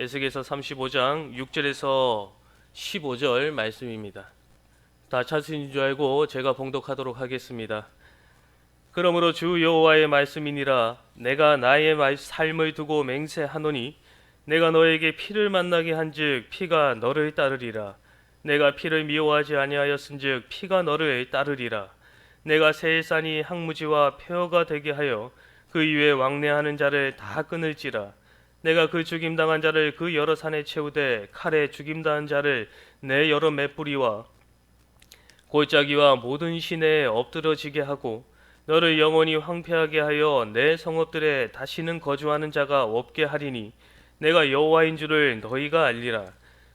에스겔서 35장 6절에서 15절 말씀입니다. 다 찾으신 줄 알고 제가 봉독하도록 하겠습니다. 그러므로 주 여호와의 말씀이니라. 내가 나의 삶을 두고 맹세하노니 내가 너에게 피를 만나게 한즉 피가 너를 따르리라. 내가 피를 미워하지 아니하였은즉 피가 너를 따르리라. 내가 세일산이 항무지와 폐허가 되게 하여 그 위에 왕래하는 자를 다 끊을지라. 내가 그 죽임당한 자를 그 여러 산에 채우되 칼에 죽임당한 자를 내 여러 맷뿌리와 골짜기와 모든 시내에 엎드러지게 하고 너를 영원히 황폐하게 하여 내 성읍들에 다시는 거주하는 자가 없게 하리니 내가 여호와인 줄을 너희가 알리라.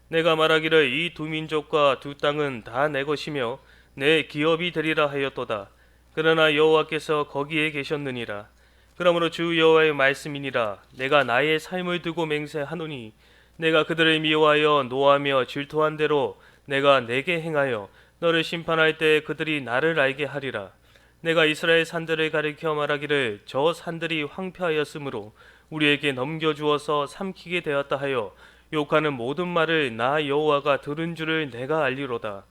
내가 말하기를 이 두 민족과 두 땅은 다 내 것이며 내 기업이 되리라 하였도다. 그러나 여호와께서 거기에 계셨느니라. 그러므로 주 여호와의 말씀이니라. 내가 나의 삶을 두고 맹세하노니 내가 그들을 미워하여 노하며 질투한 대로 내가 내게 행하여 너를 심판할 때 그들이 나를 알게 하리라. 내가 이스라엘 산들을 가리켜 말하기를 저 산들이 황폐하였으므로 우리에게 넘겨주어서 삼키게 되었다 하여 욕하는 모든 말을 나 여호와가 들은 줄을 내가 알리로다.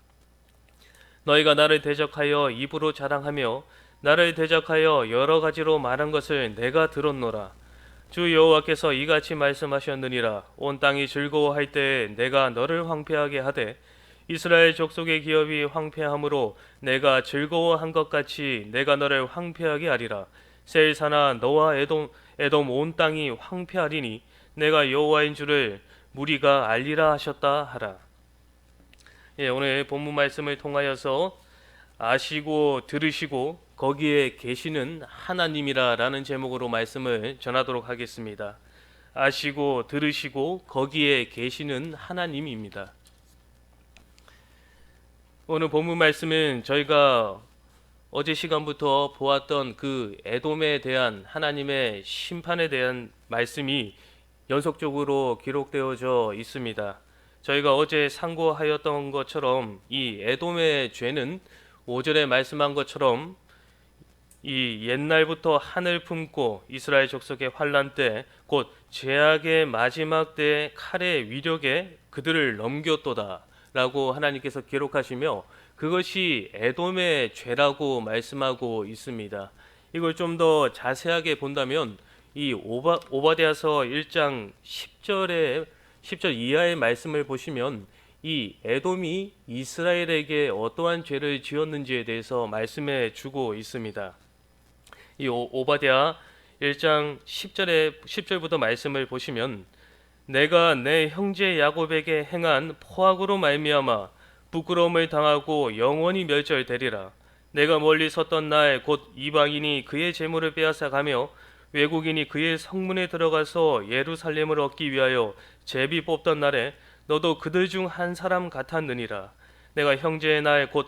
너희가 나를 대적하여 입으로 자랑하며 나를 대적하여 여러 가지로 말한 것을 내가 들었노라. 주 여호와께서 이같이 말씀하셨느니라. 온 땅이 즐거워할 때에 내가 너를 황폐하게 하되 이스라엘 족속의 기업이 황폐함으로 내가 즐거워한 것 같이 내가 너를 황폐하게 하리라. 세일사나 너와 에돔 온 땅이 황폐하리니 내가 여호와인 줄을 무리가 알리라 하셨다 하라. 오늘 본문 말씀을 통하여서 아시고 들으시고 거기에 계시는 하나님이라라는 제목으로 말씀을 전하도록 하겠습니다. 아시고 들으시고 거기에 계시는 하나님입니다. 오늘 본문 말씀은 저희가 어제 시간부터 보았던 그 에돔에 대한 하나님의 심판에 대한 말씀이 연속적으로 기록되어져 있습니다. 저희가 어제 상고하였던 것처럼 이 에돔의 죄는 5절에 말씀한 것처럼 이 옛날부터 한을 품고 이스라엘 족속의 환난 때 곧 죄악의 마지막 때의 칼의 위력에 그들을 넘겼도다 라고 하나님께서 기록하시며 그것이 에돔의 죄라고 말씀하고 있습니다. 이걸 좀 더 자세하게 본다면 이 오바댜서 1장 10절 이하의 말씀을 보시면 이 에돔이 이스라엘에게 어떠한 죄를 지었는지에 대해서 말씀해 주고 있습니다. 이 오바댜 1장 10절부터 말씀을 보시면 내가 내 형제 야곱에게 행한 포악으로 말미암아 부끄러움을 당하고 영원히 멸절되리라. 내가 멀리 섰던 날 곧 이방인이 그의 재물을 빼앗아 가며 외국인이 그의 성문에 들어가서 예루살렘을 얻기 위하여 제비 뽑던 날에 너도 그들 중 한 사람 같았느니라. 내가 형제의 날 곧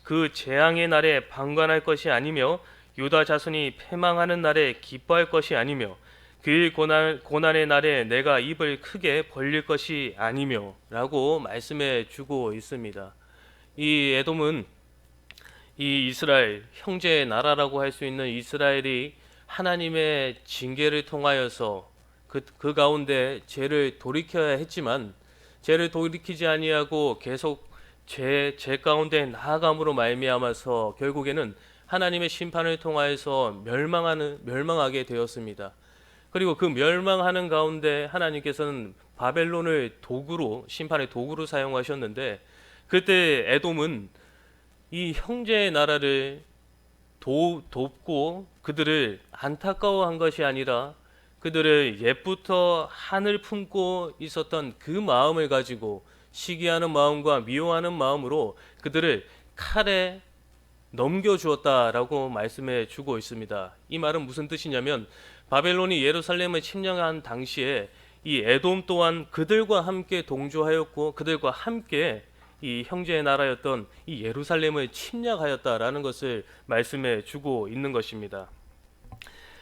그 재앙의 날에 방관할 것이 아니며 유다 자손이 패망하는 날에 기뻐할 것이 아니며 그 고난의 날에 내가 입을 크게 벌릴 것이 아니며 라고 말씀해 주고 있습니다. 이 에돔은 이 이스라엘 형제의 나라라고 할 수 있는 이스라엘이 하나님의 징계를 통하여서 그 가운데 죄를 돌이켜야 했지만 죄를 돌이키지 아니하고 계속 죄 가운데 나아감으로 말미암아서 결국에는 하나님의 심판을 통하여서 멸망하게 되었습니다. 그리고 그 멸망하는 가운데 하나님께서는 바벨론을 심판의 도구로 사용하셨는데 그때 에돔은 이 형제의 나라를 돕고 그들을 안타까워한 것이 아니라 그들을 옛부터 한을 품고 있었던 그 마음을 가지고 시기하는 마음과 미워하는 마음으로 그들을 칼에 넘겨주었다라고 말씀해 주고 있습니다. 이 말은 무슨 뜻이냐면 바벨론이 예루살렘을 침략한 당시에 이 에돔 또한 그들과 함께 동조하였고 그들과 함께 이 형제의 나라였던 이 예루살렘을 침략하였다라는 것을 말씀해 주고 있는 것입니다.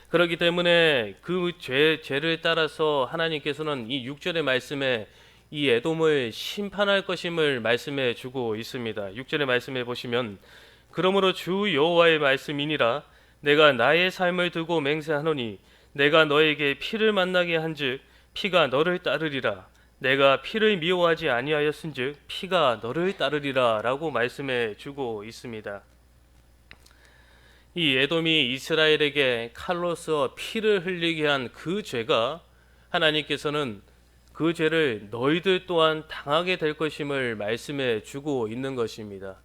그렇기 때문에 그 죄를 따라서 하나님께서는 이 6절의 말씀에 이 에돔을 심판할 것임을 말씀해 주고 있습니다. 6절의 말씀에 보시면 그러므로 주 여호와의 말씀이니라. 내가 나의 삶을 두고 맹세하노니 내가 너에게 피를 만나게 한즉 피가 너를 따르리라. 내가 피를 미워하지 아니하였은즉 피가 너를 따르리라 라고 말씀해 주고 있습니다. 이 에돔이 이스라엘에게 칼로서 피를 흘리게 한 그 죄가 하나님께서는 그 죄를 너희들 또한 당하게 될 것임을 말씀해 주고 있는 것입니다.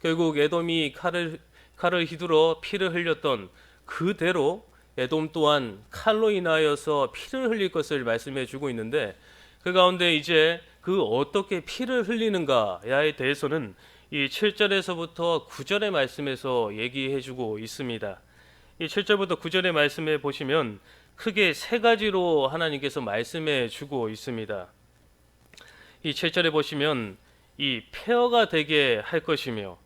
결국 에돔이 칼을 휘두르어 피를 흘렸던 그대로 에돔 또한 칼로 인하여서 피를 흘릴 것을 말씀해 주고 있는데, 그 가운데 이제 그 어떻게 피를 흘리는가에 대해서는 이 7절에서부터 9절의 말씀에서 얘기해 주고 있습니다. 이 7절부터 9절의 말씀에 보시면 크게 세 가지로 하나님께서 말씀해 주고 있습니다. 이 7절에 보시면 이 폐허가 되게 할 것이며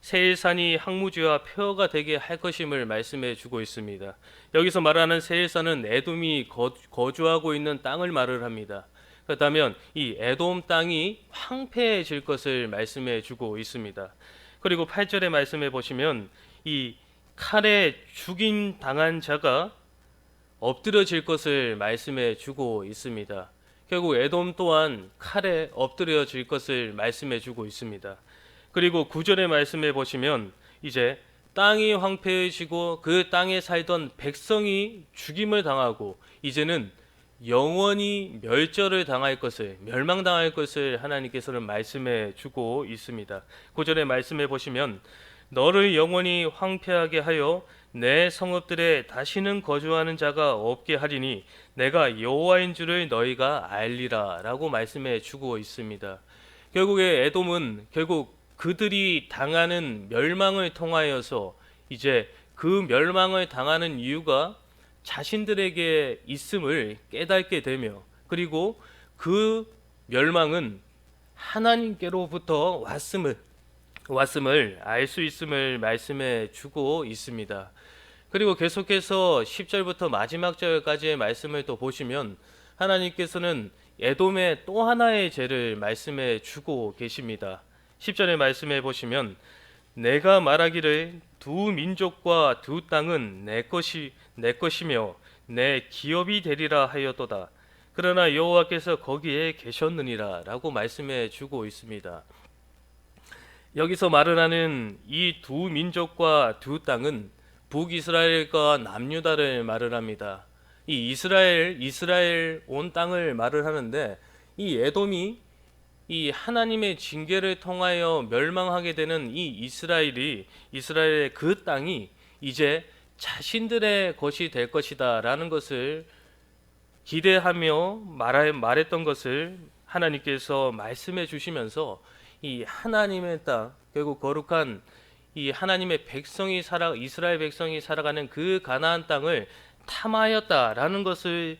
세일산이 항무지와 폐허가 되게 할 것임을 말씀해 주고 있습니다. 여기서 말하는 세일산은 에돔이 거주하고 있는 땅을 말을 합니다. 그렇다면 이 에돔 땅이 황폐해질 것을 말씀해 주고 있습니다. 그리고 8절의 말씀에 보시면 이 칼에 죽임 당한 자가 엎드려질 것을 말씀해 주고 있습니다. 결국 에돔 또한 칼에 엎드려질 것을 말씀해 주고 있습니다. 그리고 9절의 말씀에 보시면 이제 땅이 황폐해지고 그 땅에 살던 백성이 죽임을 당하고 이제는 영원히 멸망당할 것을 하나님께서는 말씀해 주고 있습니다. 9절의 말씀에 보시면 너를 영원히 황폐하게 하여 내 성읍들에 다시는 거주하는 자가 없게 하리니 내가 여호와인 줄을 너희가 알리라 라고 말씀해 주고 있습니다. 결국에 에돔은 결국 그들이 당하는 멸망을 통하여서 이제 그 멸망을 당하는 이유가 자신들에게 있음을 깨닫게 되며, 그리고 그 멸망은 하나님께로부터 왔음을 알 수 있음을 말씀해 주고 있습니다. 그리고 계속해서 10절부터 마지막 절까지의 말씀을 또 보시면 하나님께서는 에돔의 또 하나의 죄를 말씀해 주고 계십니다. 10절의 말씀해 보시면 내가 말하기를 두 민족과 두 땅은 내 것이며 내 기업이 되리라 하였도다. 그러나 여호와께서 거기에 계셨느니라 라고 말씀해 주고 있습니다. 여기서 말을 하는 이 두 민족과 두 땅은 북이스라엘과 남유다를 말을 합니다. 이 이스라엘 온 땅을 말을 하는데, 이 에돔이 이 하나님의 징계를 통하여 멸망하게 되는 이 이스라엘의 그 땅이 이제 자신들의 것이 될 것이다 라는 것을 기대하며 말했던 것을 하나님께서 말씀해 주시면서 이 하나님의 땅, 결국 거룩한 이 하나님의 이스라엘 백성이 살아가는 그 가나안 땅을 탐하였다라는 것을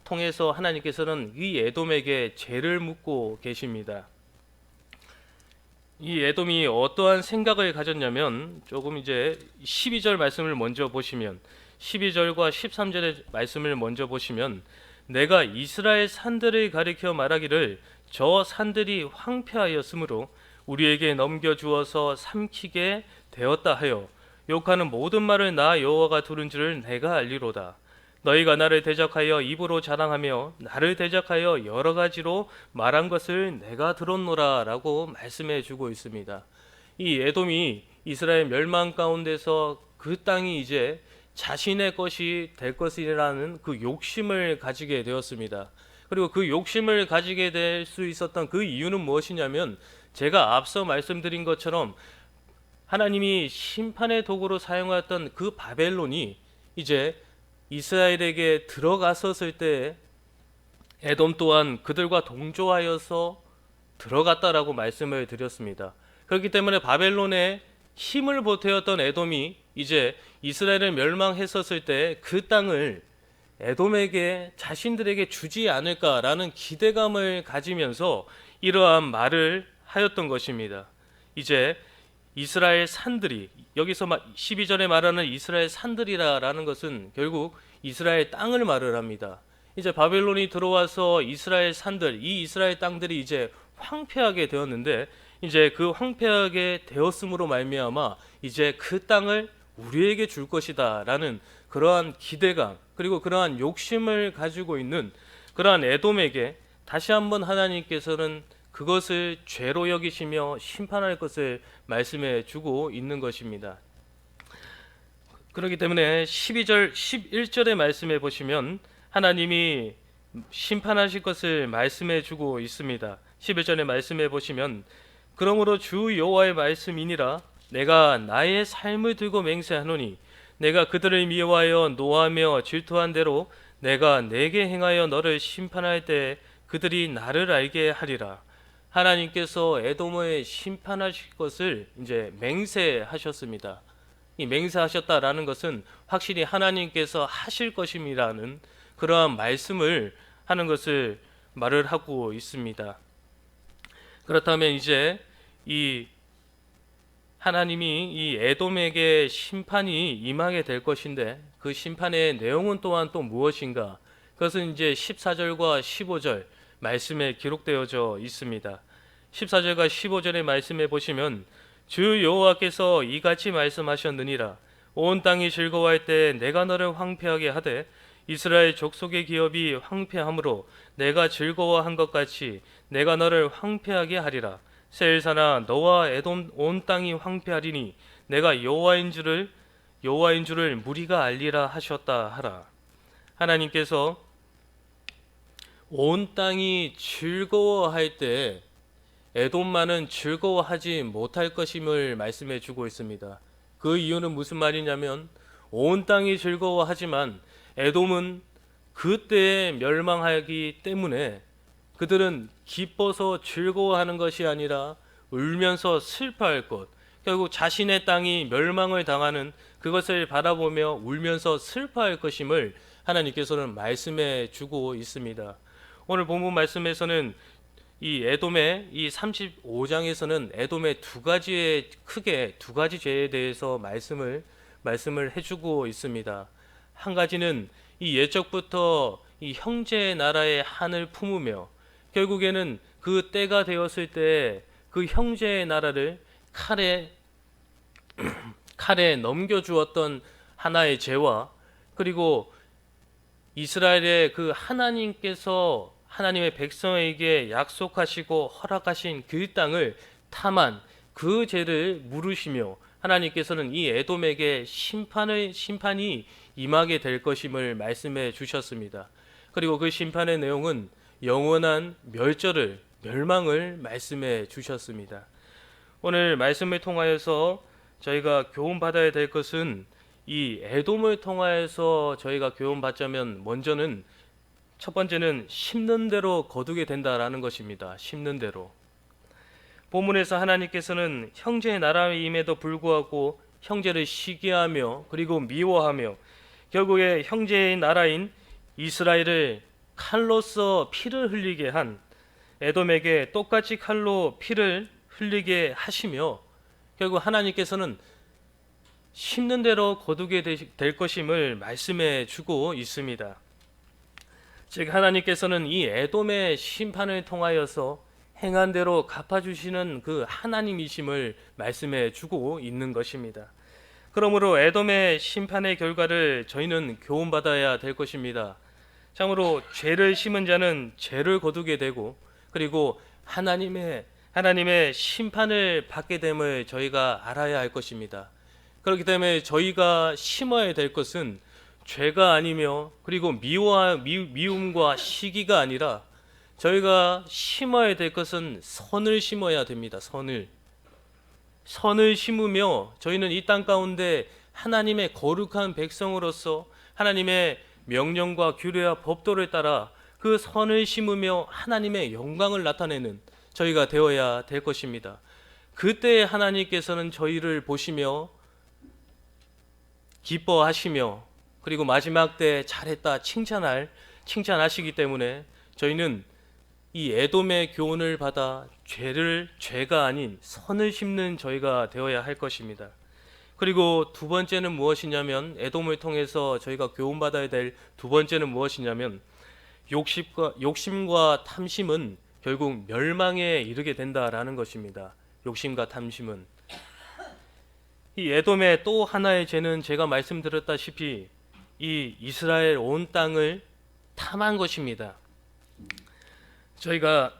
통해서 하나님께서는 이 에돔에게 죄를 묻고 계십니다. 이 에돔이 어떠한 생각을 가졌냐면, 조금 이제 12절 말씀을 먼저 보시면, 12절과 13절의 말씀을 먼저 보시면 내가 이스라엘 산들을 가리켜 말하기를 저 산들이 황폐하였으므로 우리에게 넘겨주어서 삼키게 되었다 하여 욕하는 모든 말을 나 여호와가 들은 줄을 내가 알리로다. 너희가 나를 대적하여 입으로 자랑하며 나를 대적하여 여러 가지로 말한 것을 내가 들었노라 라고 말씀해 주고 있습니다. 이 에돔이 이스라엘 멸망 가운데서 그 땅이 이제 자신의 것이 될 것이라는 그 욕심을 가지게 되었습니다. 그리고 그 욕심을 가지게 될 수 있었던 그 이유는 무엇이냐면, 제가 앞서 말씀드린 것처럼 하나님이 심판의 도구로 사용하였던 그 바벨론이 이제 이스라엘에게 들어갔었을 때 에돔 또한 그들과 동조하여서 들어갔다라고 말씀을 드렸습니다. 그렇기 때문에 바벨론에 힘을 보태었던 에돔이 이제 이스라엘을 멸망했었을 때 그 땅을 에돔에게 자신들에게 주지 않을까라는 기대감을 가지면서 이러한 말을 하였던 것입니다. 이제 이스라엘 산들이, 여기서 12절에 말하는 이스라엘 산들이라는 것은 결국 이스라엘 땅을 말을 합니다. 이제 바벨론이 들어와서 이스라엘 산들, 이 이스라엘 땅들이 이제 황폐하게 되었는데, 이제 그 황폐하게 되었음으로 말미암아 이제 그 땅을 우리에게 줄 것이다 라는 그러한 기대감, 그리고 그러한 욕심을 가지고 있는 그러한 에돔에게 다시 한번 하나님께서는 그것을 죄로 여기시며 심판할 것을 말씀해 주고 있는 것입니다. 그렇기 때문에 12절, 11절의 말씀에 보시면 하나님이 심판하실 것을 말씀해 주고 있습니다. 11절의 말씀에 보시면 그러므로 주 여호와의 말씀이니라 내가 나의 삶을 들고 맹세하노니 내가 그들을 미워하여 노하며 질투한 대로 내가 내게 행하여 너를 심판할 때 그들이 나를 알게 하리라. 하나님께서 에돔을 심판하실 것을 이제 맹세하셨습니다. 이 맹세하셨다라는 것은 확실히 하나님께서 하실 것임이라는 그러한 말씀을 하는 것을 말을 하고 있습니다. 그렇다면 이제 이 하나님이 이 에돔에게 심판이 임하게 될 것인데 그 심판의 내용은 또한 또 무엇인가? 그것은 이제 14절과 15절 말씀에 기록되어져 있습니다. 14절과 15절의 말씀에 보시면 주 여호와께서 이같이 말씀하셨느니라 온 땅이 즐거워할 때 내가 너를 황폐하게 하되 이스라엘 족속의 기업이 황폐함으로 내가 즐거워한 것 같이 내가 너를 황폐하게 하리라. 세일사나 너와 에돔 온 땅이 황폐하리니 내가 여호와인 줄을 무리가 알리라 하셨다 하라. 하나님께서 온 땅이 즐거워할 때 에돔만은 즐거워하지 못할 것임을 말씀해 주고 있습니다. 그 이유는 무슨 말이냐면 온 땅이 즐거워하지만 에돔은 그때에 멸망하기 때문에 그들은 기뻐서 즐거워하는 것이 아니라 울면서 슬퍼할 것, 결국 자신의 땅이 멸망을 당하는 그것을 바라보며 울면서 슬퍼할 것임을 하나님께서는 말씀해 주고 있습니다. 오늘 본문 말씀에서는 이 에돔의 이 35장에서는 에돔의 크게 두 가지 죄에 대해서 말씀을 해주고 있습니다. 한 가지는 이 옛적부터 이 형제의 나라의 한을 품으며 결국에는 그 때가 되었을 때 그 형제의 나라를 칼에 넘겨주었던 하나의 죄와 그리고 이스라엘의 그 하나님께서 하나님의 백성에게 약속하시고 허락하신 그 땅을 탐한 그 죄를 물으시며 하나님께서는 이 에돔에게 심판이 임하게 될 것임을 말씀해 주셨습니다. 그리고 그 심판의 내용은 영원한 멸망을 말씀해 주셨습니다. 오늘 말씀을 통하여서 저희가 교훈받아야 될 것은 이 에돔을 통하여서 저희가 교훈받자면 먼저는 첫 번째는 심는 대로 거두게 된다라는 것입니다. 심는 대로. 본문에서 하나님께서는 형제의 나라임에도 불구하고 형제를 시기하며 그리고 미워하며 결국에 형제의 나라인 이스라엘을 칼로서 피를 흘리게 한 에돔에게 똑같이 칼로 피를 흘리게 하시며 결국 하나님께서는 심는 대로 거두게 될 것임을 말씀해 주고 있습니다. 즉 하나님께서는 이 에돔의 심판을 통하여서 행한 대로 갚아주시는 그 하나님이심을 말씀해 주고 있는 것입니다. 그러므로 에돔의 심판의 결과를 저희는 교훈받아야 될 것입니다. 참으로 죄를 심은 자는 죄를 거두게 되고 그리고 하나님의 심판을 받게 됨을 저희가 알아야 할 것입니다. 그렇기 때문에 저희가 심어야 될 것은 죄가 아니며 그리고 미움과 시기가 아니라 저희가 심어야 될 것은 선을 심어야 됩니다. 선을 심으며 저희는 이 땅 가운데 하나님의 거룩한 백성으로서 하나님의 명령과 규례와 법도를 따라 그 선을 심으며 하나님의 영광을 나타내는 저희가 되어야 될 것입니다. 그때 하나님께서는 저희를 보시며 기뻐하시며 그리고 마지막 때 잘했다 칭찬하시기 때문에 저희는 이 에돔의 교훈을 받아 죄가 아닌 선을 심는 저희가 되어야 할 것입니다. 그리고 두 번째는 무엇이냐면 에돔을 통해서 저희가 교훈받아야 될 두 번째는 무엇이냐면 욕심과 탐심은 결국 멸망에 이르게 된다라는 것입니다. 욕심과 탐심은 이 에돔의 또 하나의 죄는 제가 말씀드렸다시피 이 이스라엘 온 땅을 탐한 것입니다. 저희가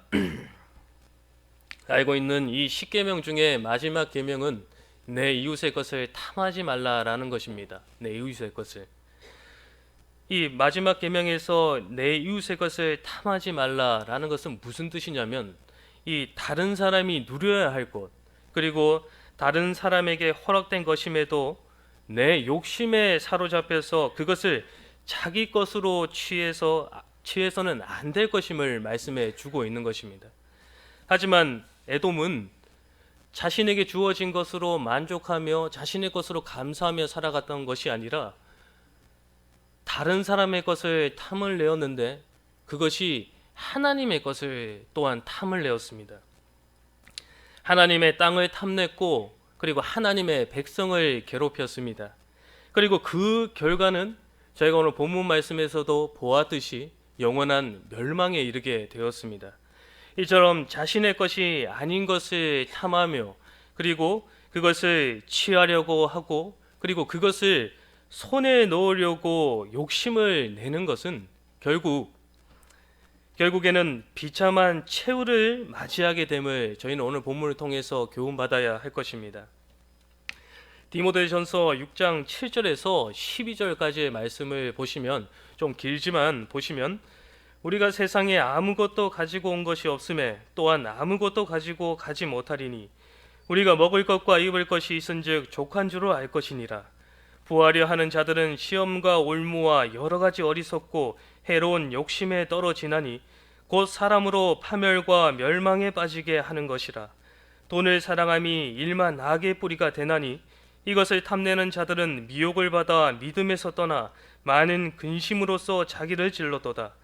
알고 있는 이 10계명 중에 마지막 계명은 내 이웃의 것을 탐하지 말라라는 것입니다. 내 이웃의 것을. 이 마지막 계명에서 내 이웃의 것을 탐하지 말라라는 것은 무슨 뜻이냐면 이 다른 사람이 누려야 할 것, 그리고 다른 사람에게 허락된 것임에도 내 욕심에 사로잡혀서 그것을 자기 것으로 취해서는 안 될 것임을 말씀해 주고 있는 것입니다. 하지만 에돔은 자신에게 주어진 것으로 만족하며 자신의 것으로 감사하며 살아갔던 것이 아니라 다른 사람의 것을 탐을 내었는데 그것이 하나님의 것을 또한 탐을 내었습니다. 하나님의 땅을 탐냈고 그리고 하나님의 백성을 괴롭혔습니다. 그리고 그 결과는 저희가 오늘 본문 말씀에서도 보았듯이 영원한 멸망에 이르게 되었습니다. 이처럼 자신의 것이 아닌 것을 탐하며 그리고 그것을 취하려고 하고 그리고 그것을 손에 넣으려고 욕심을 내는 것은 결국에는 비참한 최후를 맞이하게 됨을 저희는 오늘 본문을 통해서 교훈받아야 할 것입니다. 디모데전서 6장 7절에서 12절까지의 말씀을 보시면 좀 길지만 보시면 우리가 세상에 아무것도 가지고 온 것이 없음에 또한 아무것도 가지고 가지 못하리니 우리가 먹을 것과 입을 것이 있은즉 족한 줄로 알 것이니라. 부하려 하는 자들은 시험과 올무와 여러 가지 어리석고 해로운 욕심에 떨어지나니 곧 사람으로 파멸과 멸망에 빠지게 하는 것이라. 돈을 사랑함이 일만 악의 뿌리가 되나니 이것을 탐내는 자들은 미혹을 받아 믿음에서 떠나 많은 근심으로써 자기를 질렀도다.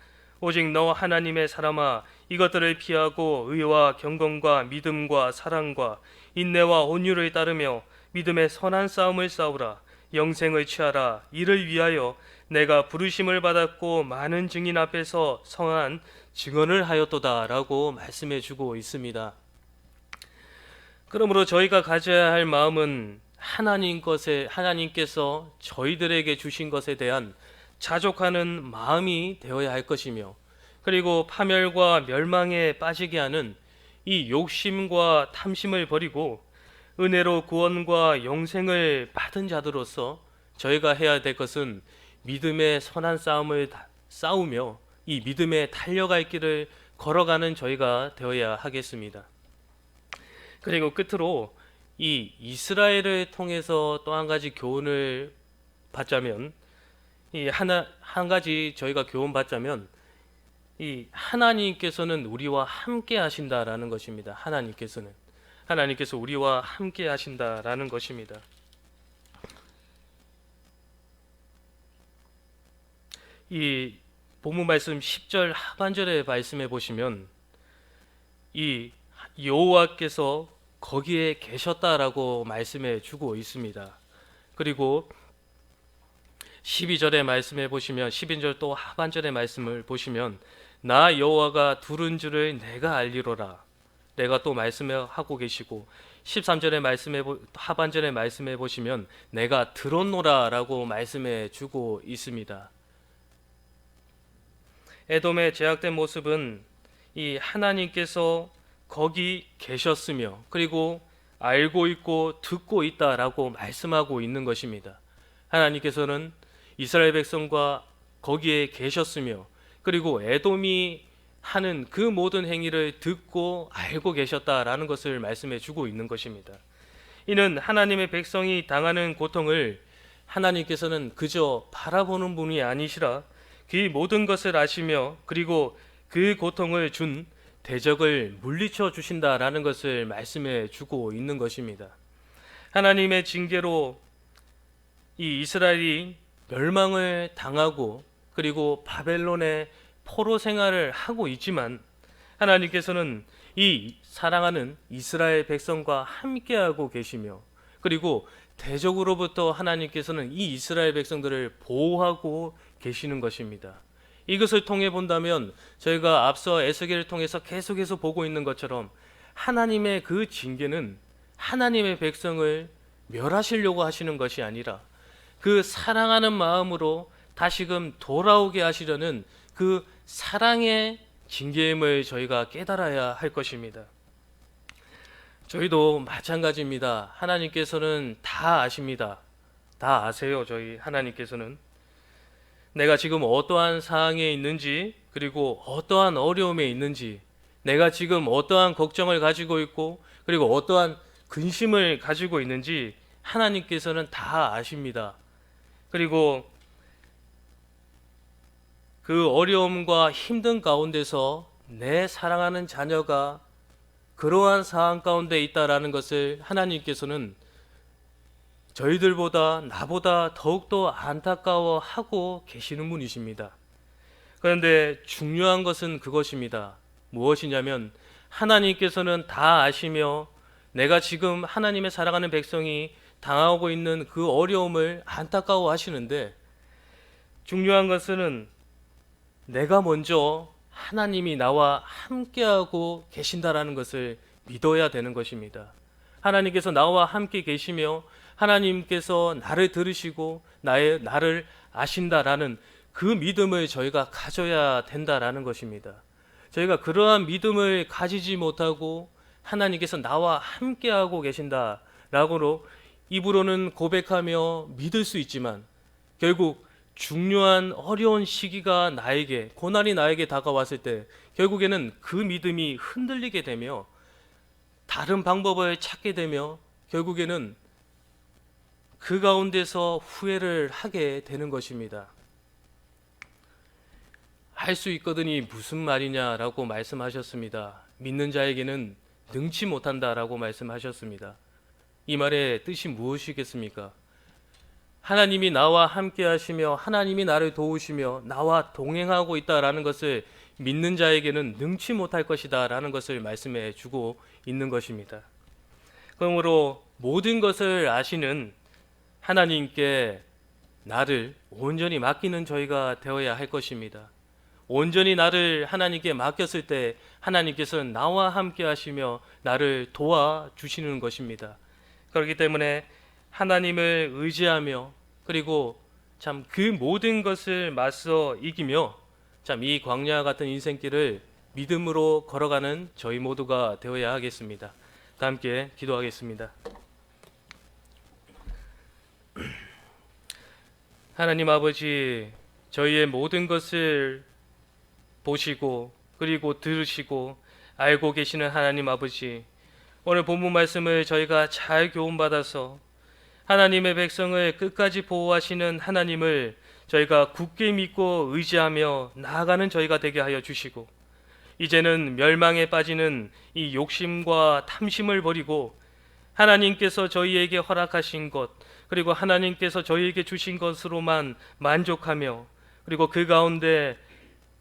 오직 너 하나님의 사람아 이것들을 피하고 의와 경건과 믿음과 사랑과 인내와 온유를 따르며 믿음의 선한 싸움을 싸우라. 영생을 취하라. 이를 위하여 내가 부르심을 받았고 많은 증인 앞에서 성한 증언을 하였도다 라고 말씀해 주고 있습니다. 그러므로 저희가 가져야 할 마음은 하나님께서 저희들에게 주신 것에 대한 자족하는 마음이 되어야 할 것이며 그리고 파멸과 멸망에 빠지게 하는 이 욕심과 탐심을 버리고 은혜로 구원과 영생을 받은 자들로서 저희가 해야 될 것은 믿음의 선한 싸움을 싸우며 이 믿음에 달려갈 길을 걸어가는 저희가 되어야 하겠습니다. 그리고 끝으로 이 이스라엘을 통해서 또 한 가지 교훈을 받자면 한 가지 저희가 교훈 받자면 이 하나님께서는 우리와 함께 하신다라는 것입니다. 하나님께서 우리와 함께 하신다라는 것입니다. 이 본문 말씀 10절 하반절에 말씀해 보시면 이 여호와께서 거기에 계셨다라고 말씀해 주고 있습니다. 그리고 12절의 말씀해 보시면 12절 또 하반절의 말씀을 보시면 나 여호와가 두른 줄을 내가 알리로라. 내가 또 말씀하고 계시고 13절의 하반절의 말씀해 보시면 내가 들었노라라고 말씀해 주고 있습니다. 에돔의 제약된 모습은 이 하나님께서 거기 계셨으며 그리고 알고 있고 듣고 있다라고 말씀하고 있는 것입니다. 하나님께서는 이스라엘 백성과 거기에 계셨으며 그리고 에돔이 하는 그 모든 행위를 듣고 알고 계셨다라는 것을 말씀해 주고 있는 것입니다. 이는 하나님의 백성이 당하는 고통을 하나님께서는 그저 바라보는 분이 아니시라 그 모든 것을 아시며 그리고 그 고통을 준 대적을 물리쳐 주신다라는 것을 말씀해 주고 있는 것입니다. 하나님의 징계로 이 이스라엘이 멸망을 당하고 그리고 바벨론의 포로 생활을 하고 있지만 하나님께서는 이 사랑하는 이스라엘 백성과 함께하고 계시며 그리고 대적으로부터 하나님께서는 이 이스라엘 백성들을 보호하고 계시는 것입니다. 이것을 통해 본다면 저희가 앞서 에스겔을 통해서 계속해서 보고 있는 것처럼 하나님의 그 징계는 하나님의 백성을 멸하시려고 하시는 것이 아니라 그 사랑하는 마음으로 다시금 돌아오게 하시려는 그 사랑의 징계임을 저희가 깨달아야 할 것입니다. 저희도 마찬가지입니다. 하나님께서는 다 아십니다. 다 아세요. 저희 하나님께서는 내가 지금 어떠한 상황에 있는지, 그리고 어떠한 어려움에 있는지, 내가 지금 어떠한 걱정을 가지고 있고, 그리고 어떠한 근심을 가지고 있는지 하나님께서는 다 아십니다. 그리고 그 어려움과 힘든 가운데서 내 사랑하는 자녀가 그러한 상황 가운데 있다라는 것을 하나님께서는 저희들보다 나보다 더욱더 안타까워하고 계시는 분이십니다. 그런데 중요한 것은 그것입니다. 무엇이냐면 하나님께서는 다 아시며 내가 지금 하나님의 사랑하는 백성이 당하고 있는 그 어려움을 안타까워 하시는데, 중요한 것은 내가 먼저 하나님이 나와 함께하고 계신다라는 것을 믿어야 되는 것입니다. 하나님께서 나와 함께 계시며 하나님께서 나를 들으시고 나를 아신다라는 그 믿음을 저희가 가져야 된다라는 것입니다. 저희가 그러한 믿음을 가지지 못하고 하나님께서 나와 함께하고 계신다라고 입으로는 고백하며 믿을 수 있지만, 결국 중요한 어려운 시기가 나에게, 고난이 나에게 다가왔을 때 결국에는 그 믿음이 흔들리게 되며 다른 방법을 찾게 되며 결국에는 그 가운데서 후회를 하게 되는 것입니다. 할 수 있거든이 무슨 말이냐라고 말씀하셨습니다. 믿는 자에게는 능치 못한다라고 말씀하셨습니다. 이 말의 뜻이 무엇이겠습니까? 하나님이 나와 함께 하시며 하나님이 나를 도우시며 나와 동행하고 있다라는 것을 믿는 자에게는 능치 못할 것이다 라는 것을 말씀해 주고 있는 것입니다. 그러므로 모든 것을 아시는 하나님께 나를 온전히 맡기는 저희가 되어야 할 것입니다. 온전히 나를 하나님께 맡겼을 때 하나님께서는 나와 함께 하시며 나를 도와주시는 것입니다. 그렇기 때문에 하나님을 의지하며, 그리고 참 그 모든 것을 맞서 이기며 참 이 광야 같은 인생길을 믿음으로 걸어가는 저희 모두가 되어야 하겠습니다. 다 함께 기도하겠습니다. 하나님 아버지, 저희의 모든 것을 보시고 그리고 들으시고 알고 계시는 하나님 아버지, 오늘 본문 말씀을 저희가 잘 교훈받아서 하나님의 백성을 끝까지 보호하시는 하나님을 저희가 굳게 믿고 의지하며 나아가는 저희가 되게 하여 주시고, 이제는 멸망에 빠지는 이 욕심과 탐심을 버리고 하나님께서 저희에게 허락하신 것, 그리고 하나님께서 저희에게 주신 것으로만 만족하며, 그리고 그 가운데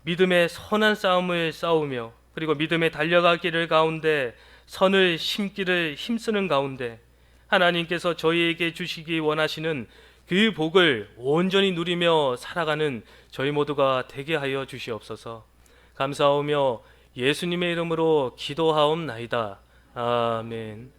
믿음의 선한 싸움을 싸우며, 그리고 믿음의 달려가기를 가운데 선을 심기를 힘쓰는 가운데 하나님께서 저희에게 주시기 원하시는 그 복을 온전히 누리며 살아가는 저희 모두가 되게 하여 주시옵소서. 감사하며 예수님의 이름으로 기도하옵나이다. 아멘.